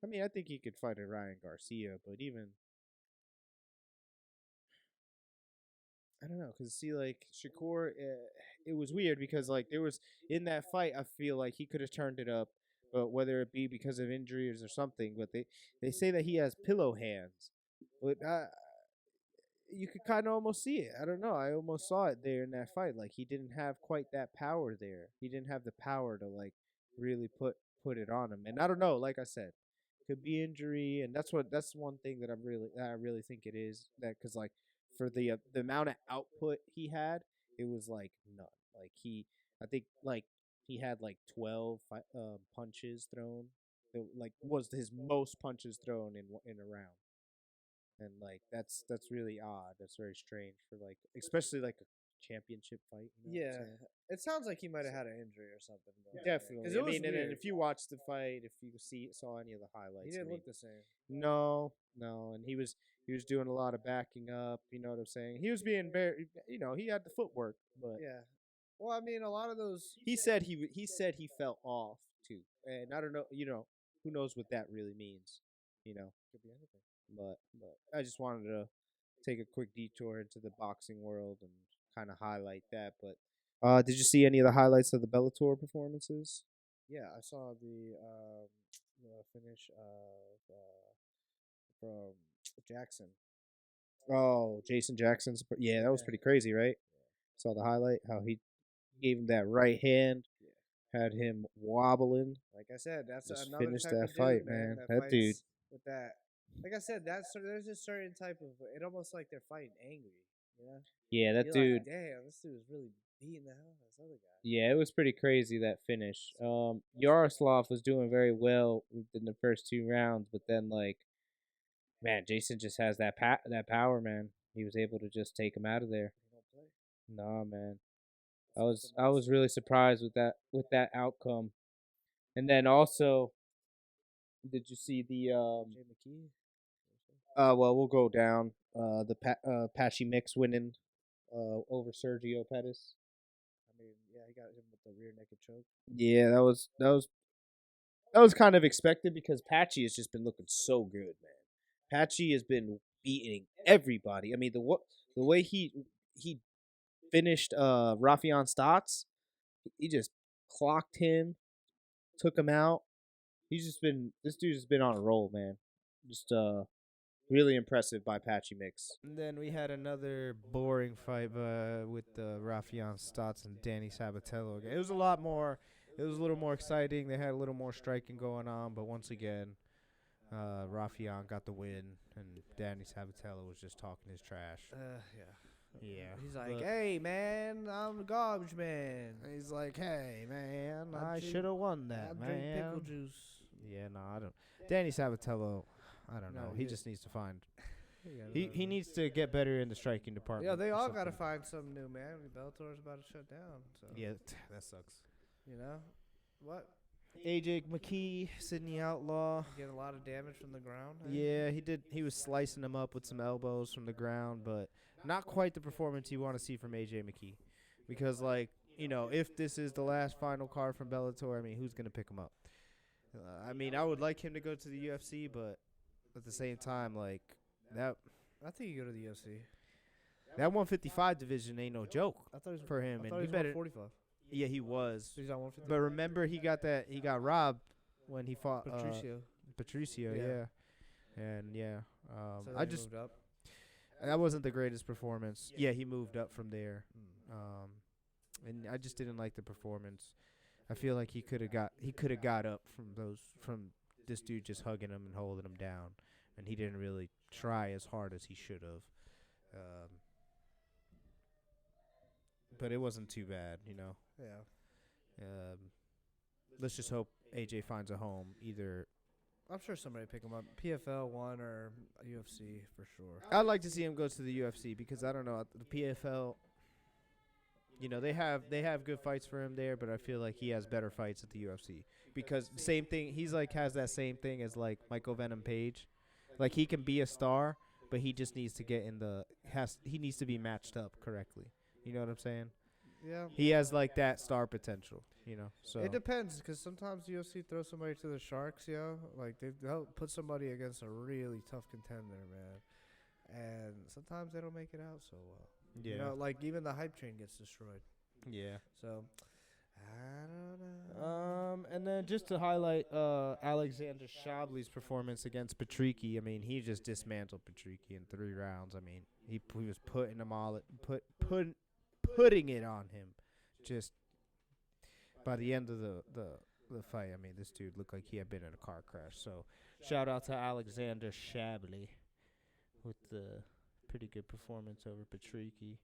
I mean, I think he could fight a Ryan Garcia, but even I don't know, cause see, like Shakur, it was weird because like there was in that fight, I feel like he could have turned it up, but whether it be because of injuries or something, but they say that he has pillow hands, but you could kind of almost see it. I don't know. I almost saw it there in that fight. Like he didn't have quite that power there. He didn't have the power to like really put it on him. And I don't know. Like I said, could be injury, and that's one thing that I really think it is that because like for the amount of output he had, it was like none. Like I think like he had like 12 punches thrown. It, like was his most punches thrown in a round, and like that's really odd. That's very strange for like especially like a championship fight. Yeah, it sounds like he might have had an injury or something. Though. Definitely. I mean, and if you watch the fight, if you saw any of the highlights, he didn't look the same. No, and he was doing a lot of backing up. You know what I'm saying? He was being very, he had the footwork, but yeah. Well, I mean, a lot of those. He said he felt off too, and I don't know. Who knows what that really means? Could be anything. But I just wanted to take a quick detour into the boxing world and kind of highlight that. But did you see any of the highlights of the Bellator performances? Yeah, I saw the finish from Jackson. Oh, Jason Jackson's. Yeah, that was pretty crazy, right? Saw the highlight how he gave him that right hand, had him wobbling. Like I said, that's just another finished type that of fight, dude, man. That That dude. With that, like I said, there's a certain type of it almost like they're fighting angry, you know? Yeah, that You're dude. Like, damn, this dude is really beating the hell out of this other guy. Yeah, it was pretty crazy that finish. Yaroslav was doing very well in the first 2 rounds, but then like, man, Jason just has that power, man. He was able to just take him out of there. Nah, man. I was really surprised with that outcome. And then also, did you see the Jay McKee? well, we'll go down. The Patchy Mix winning over Sergio Pettis. I mean, yeah, he got him with the rear naked choke. Yeah, that was kind of expected because Patchy has just been looking so good, man. Patchy has been beating everybody. I mean, the way he finished Rafion Stotts, he just clocked him, took him out. This dude's been on a roll, man. Just really impressive by Patchy Mix. And then we had another boring fight with Rafion Stotts and Danny Sabatello again. It was a little more exciting. They had a little more striking going on, but once again, Rafion got the win, and Danny Sabatello was just talking his trash. Yeah. Yeah. He's like, but hey, man, I'm the garbage man. He's like, hey, man, I I drink- should have won that, I drink pickle man. juice. Yeah, no, I don't. Danny Sabatello, I don't No, know. he He did- just needs to find. He He needs to get better in the striking department. Yeah, they or all got to something. find something new, man. Bellator's about to shut down. So, Yeah, that sucks. you know? What? AJ McKee, Sydney Outlaw. Get a lot of damage from the ground. eh? Yeah, he did. He was slicing him up with some elbows from the ground, but not quite the performance you want to see from AJ McKee. Because, like, you know, if this is the last final card from Bellator, I mean, who's going to pick him up? I mean, I would like him to go to the UFC, but at the same time, like, that I think you go to the UFC. 155 division ain't no joke I thought he was for him. I And thought he he was better. 145. Yeah, he was. So he's on 150. But remember, he got robbed when he fought Patricio. Yeah. Yeah. And yeah, So I they just moved up. that wasn't the greatest performance. Yeah, he moved up from there. Mm. And I just didn't like the performance. I feel like he could have got up from this dude just hugging him and holding him down, and he didn't really try as hard as he should have. But it wasn't too bad, you know. Yeah. Let's just hope AJ finds a home, either. I'm sure somebody pick him up. PFL 1 or UFC for sure. I'd like to see him go to the UFC because I don't know, the PFL. You know, they have good fights for him there, but I feel like he has better fights at the UFC because same thing. He's like has that same thing as like Michael Venom Page, like he can be a star, but he just needs to get in he needs to be matched up correctly. You know what I'm saying? Yeah. He has like that star potential. You know, so It depends because sometimes UFC throws somebody to the Sharks, yo. Like they'll put somebody against a really tough contender, man. And sometimes they don't make it out so well. yeah, You know, like even the hype train gets destroyed. yeah. So I don't know. And then just to highlight Alexander Shabli's performance against Patricky. I mean, he just dismantled Patricky in 3 rounds. I mean, he was putting them all putting it on him. Just by the end of the fight, I mean, this dude looked like he had been in a car crash. So, shout out to Alexander Shabli with the pretty good performance over Patricky.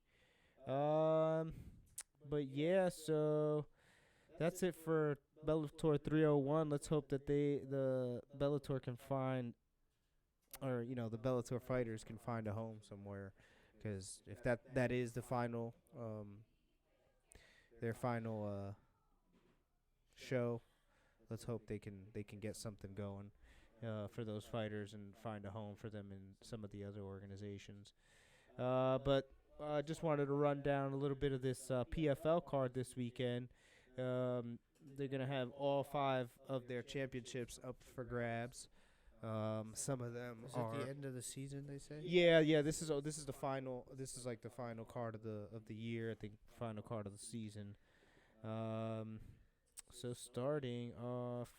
But yeah, so that's it for Bellator 301. Let's hope that the Bellator can find, or you know, the Bellator fighters can find a home somewhere, because if that is the final, their final show, let's hope they can get something going for those fighters and find a home for them in some of the other organizations. But I just wanted to run down a little bit of this PFL card this weekend. They're going to have all 5 of their championships up for grabs. Some of them Is are it the end of the season, they say? yeah. This is the final. This is like the final card of the year. I think final card of the season. So starting off,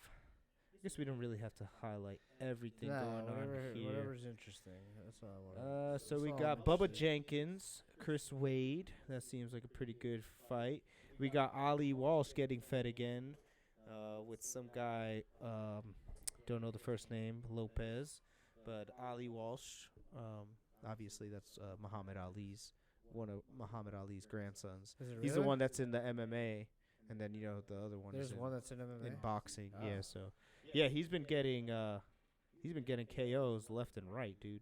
I guess we don't really have to highlight everything going on here. Whatever's interesting. That's all I want. So we all got I'm Bubba interested Jenkins, Chris Wade. That seems like a pretty good fight. We got Ali Walsh getting fed again with some guy, don't know the first name, Lopez, but Ali Walsh. Obviously, that's Muhammad Ali's, one of Muhammad Ali's grandsons. Is it He's the really? one that's in the MMA, and then, you know, the other one There's is one that's in MMA. in boxing. Oh. Yeah, so yeah, he's been getting KOs left and right, dude.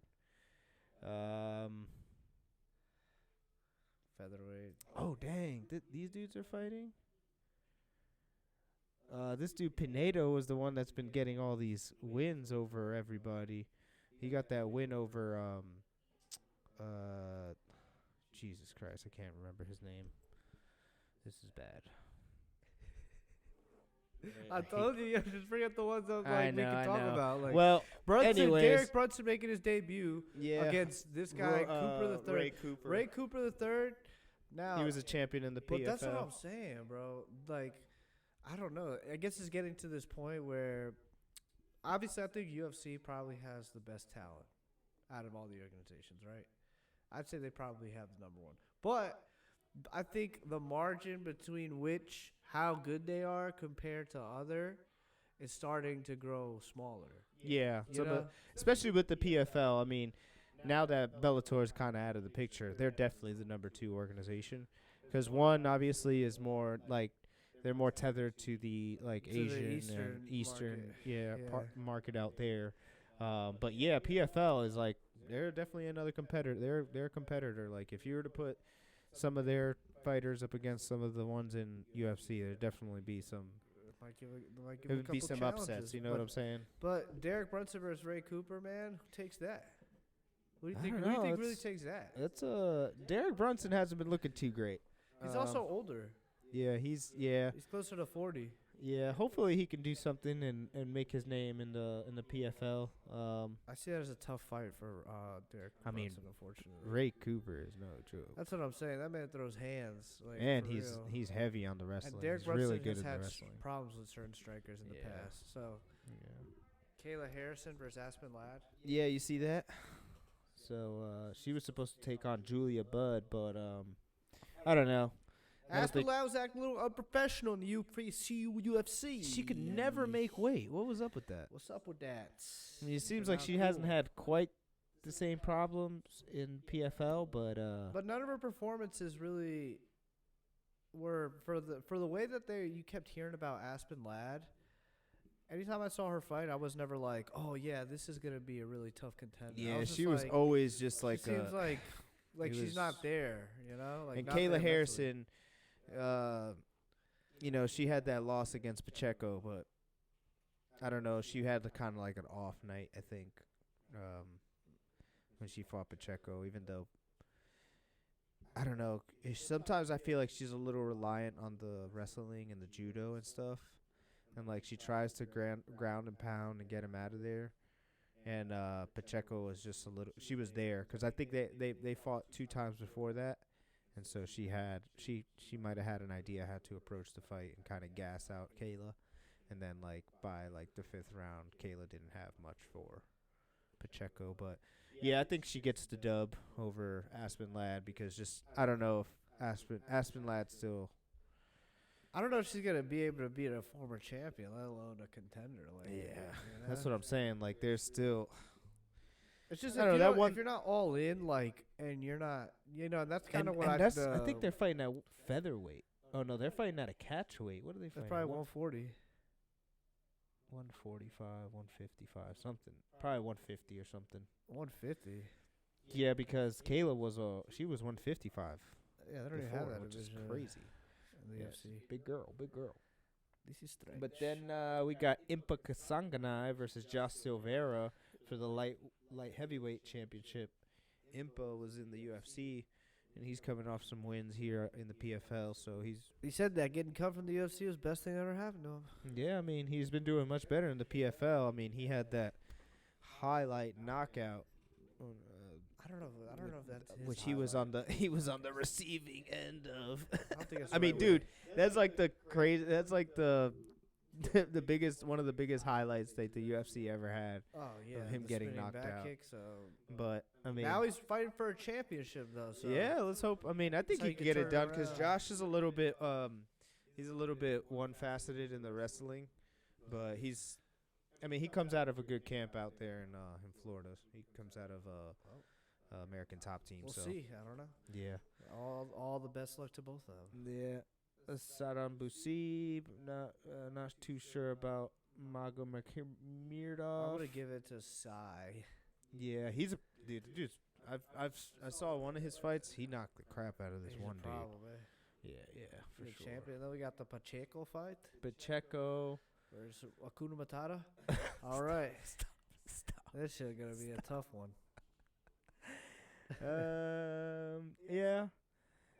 Featherweight. Oh dang, these dudes are fighting. This dude Pinedo was the one that's been getting all these wins over everybody. He got that win over Jesus Christ, I can't remember his name. This is bad. I told you, just bring up the ones that I like we know, can I talk know. about. Like Well, Brunson, anyways. Derek Brunson making his debut yeah, against this guy Cooper the third. Ray Cooper. Ray Cooper the third. Now He was a champion in the but PFL. that's what I'm saying, bro. Like, I don't know. I guess it's getting to this point where, obviously, I think UFC probably has the best talent out of all the organizations, right? I'd say they probably have the number one. But I think the margin between how good they are compared to other is starting to grow smaller. Yeah, You know? especially with the PFL. I mean, now that Bellator is kind of out of the picture, they're definitely the number 2 organization. Because one obviously is more like they're more tethered to the like To the Asian and Eastern market. market out there. But yeah, PFL is like they're definitely another competitor. They're a competitor. Like if you were to put some of their fighters up against some of the ones in UFC, there'd definitely be some. Might give It a would be couple some challenges, upsets. You know but, what I'm saying? But Derek Brunson versus Ray Cooper, man, who takes that? What do you I think? don't Who do you know, think really it's- takes that? It's Derek Brunson hasn't been looking too great. He's also older. Yeah, he's closer to 40. yeah. Hopefully he can do something and make his name in the PFL. I see that as a tough fight for Derek I mean, Brunson, unfortunately. Ray Cooper is no joke. That's what I'm saying. That man throws hands. Like, And for he's real. he's heavy on the wrestling. And Derek He's Brunson really good has at had the wrestling. problems with certain strikers in the Yeah. past. So, Yeah. Kayla Harrison versus Aspen Ladd. Yeah, you see that? So she was supposed to take on Julia Budd, but I don't know. I don't Aspen think- Ladd was acting a little unprofessional in the UFC. She could never make weight. What was up with that? What's up with that? I mean, it seems They're like not she hasn't cool. had quite the same problems in PFL, but But none of her performances really were for the way that you kept hearing about Aspen Ladd. Anytime I saw her fight, I was never like, "Oh yeah, this is gonna be a really tough contender." I yeah, just she was like, always just like she seems like it she's was- not there, you know. Like and not there Kayla mentally. Harrison, you know, she had that loss against Pacheco, but I don't know. She had kind of like an off night, I think, when she fought Pacheco. Even though I don't know, sometimes I feel like she's a little reliant on the wrestling and the judo and stuff, and like she tries to ground and pound and get him out of there. And Pacheco was just a little. She was there because I think they fought 2 times before that. And so she might have had an idea how to approach the fight and kind of gas out Kayla, and then like by like the 5th round, Kayla didn't have much for Pacheco, but yeah, I think she gets the dub over Aspen Ladd because just I don't know if Aspen Ladd still. I don't know if she's gonna be able to beat a former champion, let alone a contender. Like, That's what I'm saying. Like there's still. It's just I don't know, that one- if you're not all in, like, and you're not, that's kind of what I think they're fighting at featherweight. Oh no, they're fighting at a catchweight. What are they That's fighting? probably at? 140. 145, 155, something. Probably 150 or something. 150. Yeah, because Kayla was 155. Yeah, they don't even have before, that which is division crazy. in the Yes, UFC. big girl. This is strange. But then we got Impa Kasanganay versus Josh Silveira for the light heavyweight championship. Impa was in the UFC, and he's coming off some wins here in the PFL. So he said that getting cut from the UFC was the best thing that ever happened to him. yeah, I mean he's been doing much better in the PFL. I mean he had that highlight knockout. I don't know if that's his Which he was on the receiving end of. I don't think that's I the mean, right dude, way. that's like the biggest one of the biggest highlights that the UFC ever had. Oh yeah, him the getting spinning knocked back out. Kick, so But I mean, now he's fighting for a championship though. So yeah, let's hope. I mean, I think how he you can can get it turn done it because around. Josh is a little bit one-faceted in the wrestling, but he comes out of a good camp out there in Florida. He comes out of American Top Team. we'll so see. I don't know. yeah. All the best luck to both of them. Yeah, Saddam Busib. Not too sure about Mago I'm Mirdov. gonna give it to Sai. Yeah, he's a dude. I saw one of his fights. He knocked the crap out of this He's a one dude. problem, eh? Yeah, for The sure. champion. Then we got the Pacheco fight Pacheco. versus Akuna Matata. All right, this shit gonna be a tough one. Yeah.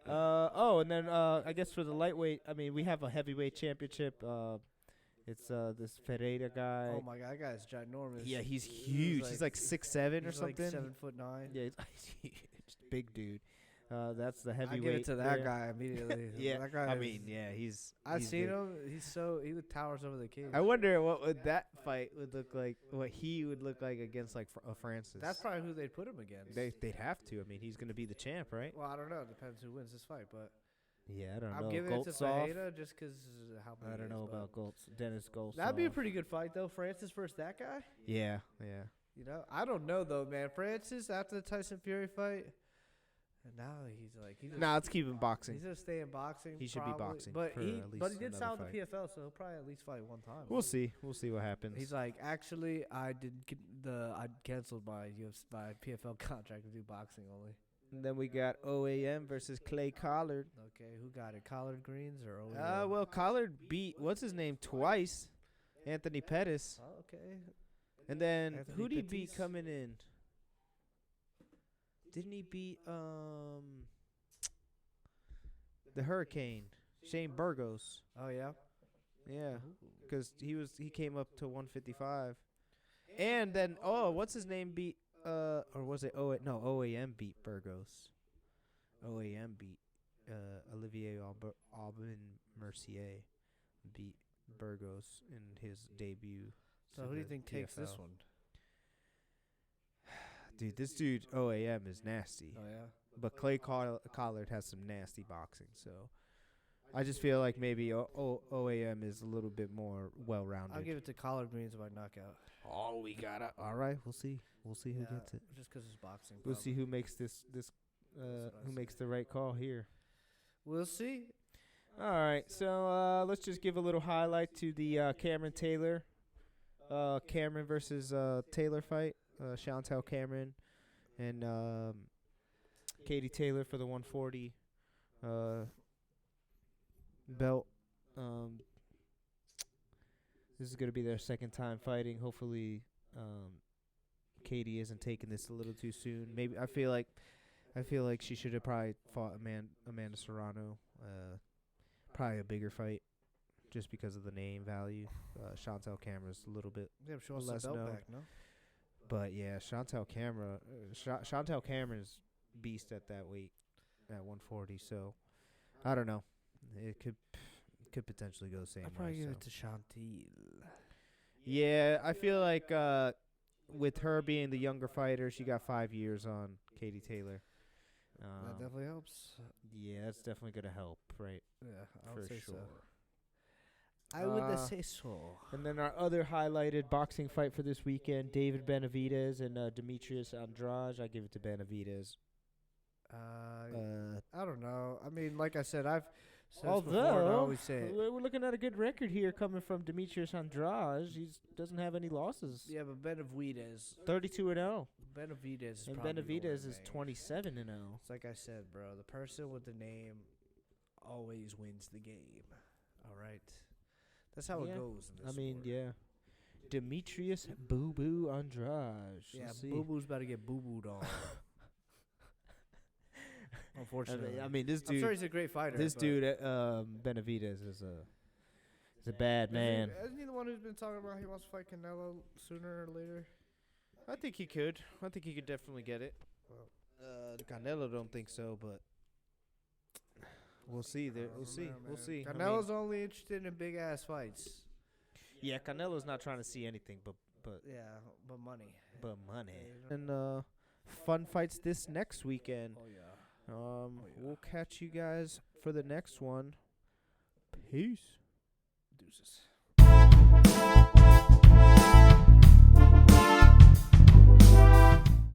And then I guess for the lightweight, I mean, we have a heavyweight championship. It's this Ferreira guy. Oh my god, that guy's ginormous. Yeah, he's huge. He's like 6'7" or he's like something. 7'9". Yeah, he's huge. Big dude. That's the I heavyweight. give it to that there. guy immediately. Yeah, that guy. I is- mean, yeah, he's. I've he's seen big. him. He towers over the cage. I wonder what would that fight would look like. What he would look like against like Francis. That's probably who they'd put him against. They'd have to. I mean, he's gonna be the champ, right? Well, I don't know. It depends who wins this fight, but Yeah, I don't I'm know. giving it to Goltsov. Ferreira just because how big I he don't is, know but about Dennis Goltsov. That'd be a pretty good fight though. Francis versus that guy. Yeah. You know, I don't know though, man. Francis after the Tyson Fury fight, and now he's like Nah, let's keep him boxing. He's gonna stay in boxing. He should be probably. boxing but for he at least but he did another sign with the fight. PFL, so he'll probably at least fight one time. We'll see. We'll see what happens. He's like, actually, I canceled my my PFL contract to do boxing only. And then we got OAM versus Clay Collard. Okay, who got it? Collard Greens or OAM? Well, Collard beat what's his name twice, Anthony Pettis. Oh, okay. And then Anthony who'd he beat Pettis? coming in? Didn't he beat the Hurricane, Shane Burgos? Oh yeah. Yeah, because he came up to 155, and then what's his name beat or was it OAM beat Burgos. OAM beat Olivier Aubin Mercier beat Burgos in his debut. So to who do you the think takes this PFL. one? Dude, this dude OAM is nasty. Oh yeah. But Clay Collard has some nasty boxing, so I just feel like maybe OAM is a little bit more well-rounded. I'll give it to Collard Greens by knockout. Oh, we got it. All right, we'll see. We'll see who gets it. Just because it's boxing. We'll see who makes who makes the right call here. We'll see. All right, so let's just give a little highlight to the Cameron Taylor, Cameron versus Taylor fight. Chantel Cameron and Katie Taylor for the 140 belt. This is going to be their second time fighting. Hopefully, Katie isn't taking this a little too soon. Maybe I feel like she should have probably fought Amanda Serrano. Probably a bigger fight, just because of the name value. Chantel Cameron's a little bit. Yeah, she wants less the belt known. back, no? But yeah, Chantel Cameron's beast at that weight, at 140. So I don't know. It could potentially go the same I'd probably way. give So. it to Chantil. Yeah, I feel like with her being the younger fighter, she got 5 years on Katie Taylor. That definitely helps. Yeah, that's definitely gonna help, right? Yeah, I For would say sure. so. I would say so. And then our other highlighted boxing fight for this weekend, David Benavidez and Demetrius Andrade. I give it to Benavidez. I don't know. I mean, like I said, I've said this before and I Although always say it. we're looking at a good record here coming from Demetrius Andrade. He doesn't have any losses. Yeah, but Benavidez 32-0, is and probably Benavidez gonna is win, 27-0. It's like I said, bro. The person with the name always wins the game. All right, that's how Yeah. it goes. In this I mean, sport. yeah. Demetrius Boo Boo Andrade. Yeah, Let's see. Boo Boo's about to get boo booed on. Unfortunately, I mean, this I'm dude. sure he's a great fighter. This but dude, Benavidez, is a bad man. Isn't he the one who's been talking about he wants to fight Canelo sooner or later? I think he could. I think he could definitely get it. Canelo don't think so, but we'll see. We'll see. We'll see. I mean, Canelo's only interested in big ass fights. yeah, Canelo's not trying to see anything but Yeah, but money. money. Yeah, And fun fights this next weekend. Oh yeah. Yeah. yeah. We'll catch you guys for the next one. Peace. Deuces.